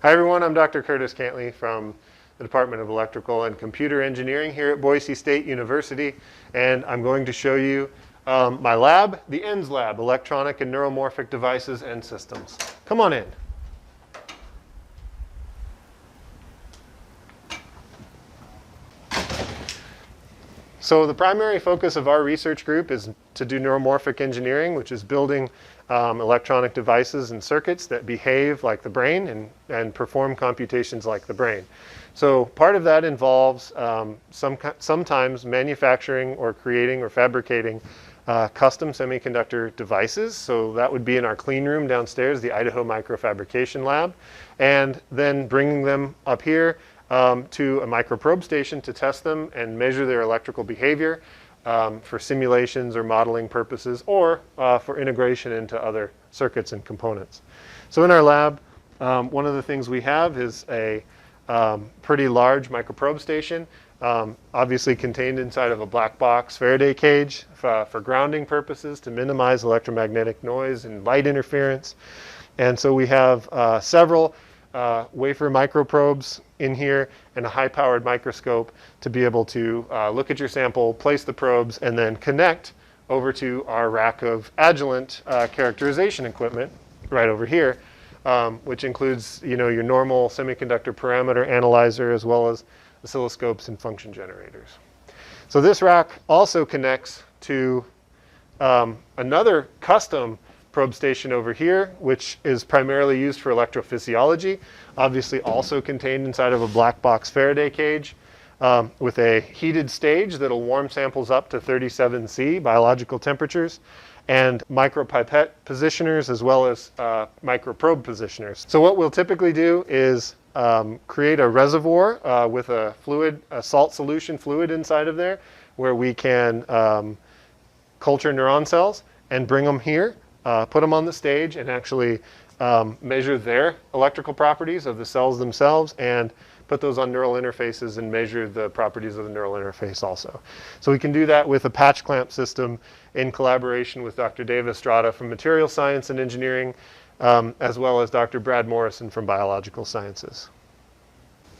Hi everyone, I'm Dr. Curtis Cantley from the Department of Electrical and Computer Engineering here at Boise State University, and I'm going to show you my lab, the ENDS lab, Electronic and Neuromorphic Devices and Systems. Come on in. So the primary focus of our research group is to do neuromorphic engineering, which is building electronic devices and circuits that behave like the brain and perform computations like the brain. So part of that involves sometimes manufacturing or creating or fabricating custom semiconductor devices. So that would be in our clean room downstairs, the Idaho Microfabrication Lab, and then bringing them up here to a microprobe station to test them and measure their electrical behavior for simulations or modeling purposes, or for integration into other circuits and components. So in our lab, one of the things we have is a pretty large microprobe station, obviously contained inside of a black box Faraday cage for grounding purposes to minimize electromagnetic noise and light interference. And so we have several wafer microprobes in here and a high-powered microscope to be able to look at your sample, place the probes, and then connect over to our rack of Agilent characterization equipment right over here, which includes your normal semiconductor parameter analyzer as well as oscilloscopes and function generators. So this rack also connects to another custom probe station over here, which is primarily used for electrophysiology, obviously also contained inside of a black box Faraday cage with a heated stage that'll warm samples up to 37 C biological temperatures, and micropipette positioners as well as microprobe positioners. So what we'll typically do is create a reservoir with a salt solution fluid inside of there, where we can culture neuron cells and bring them here, put them on the stage, and actually measure their electrical properties of the cells themselves, and put those on neural interfaces and measure the properties of the neural interface also. So we can do that with a patch clamp system in collaboration with Dr. Dave Estrada from Material Science and Engineering, as well as Dr. Brad Morrison from Biological Sciences.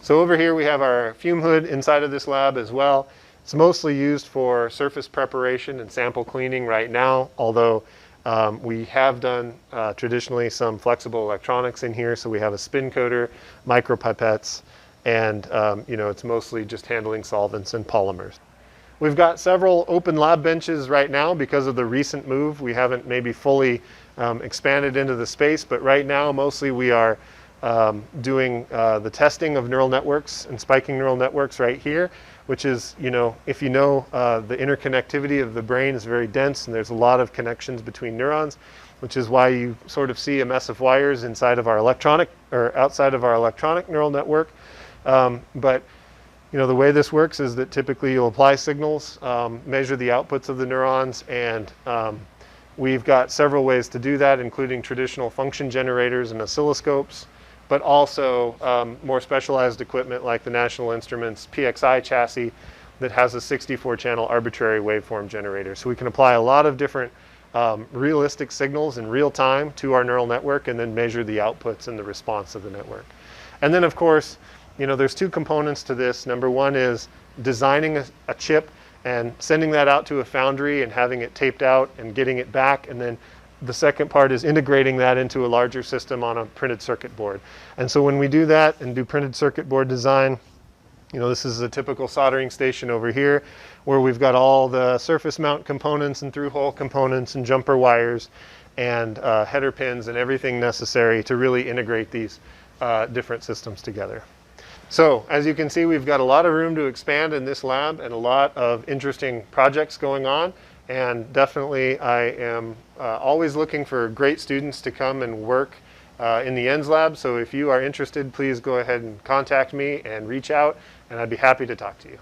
So over here we have our fume hood inside of this lab as well. It's mostly used for surface preparation and sample cleaning right now, although we have done traditionally some flexible electronics in here. So we have a spin coater, micropipettes, and it's mostly just handling solvents and polymers. We've got several open lab benches right now because of the recent move. We haven't maybe fully expanded into the space, but right now mostly we are doing the testing of neural networks and spiking neural networks right here, which is, if you know, the interconnectivity of the brain is very dense and there's a lot of connections between neurons, which is why you sort of see a mess of wires inside of our electronic or outside of our electronic neural network. But the way this works is that typically you'll apply signals, measure the outputs of the neurons, and we've got several ways to do that, including traditional function generators and oscilloscopes, but also more specialized equipment like the National Instruments PXI chassis that has a 64-channel arbitrary waveform generator. So we can apply a lot of different realistic signals in real time to our neural network and then measure the outputs and the response of the network. And then, of course, there's two components to this. Number one is designing a chip and sending that out to a foundry and having it taped out and getting it back. And then the second part is integrating that into a larger system on a printed circuit board. And so when we do that and do printed circuit board design, this is a typical soldering station over here where we've got all the surface mount components and through-hole components and jumper wires and header pins and everything necessary to really integrate these different systems together. So as you can see, we've got a lot of room to expand in this lab and a lot of interesting projects going on. And definitely I am always looking for great students to come and work in the ENDS lab. So if you are interested, please go ahead and contact me and reach out, and I'd be happy to talk to you.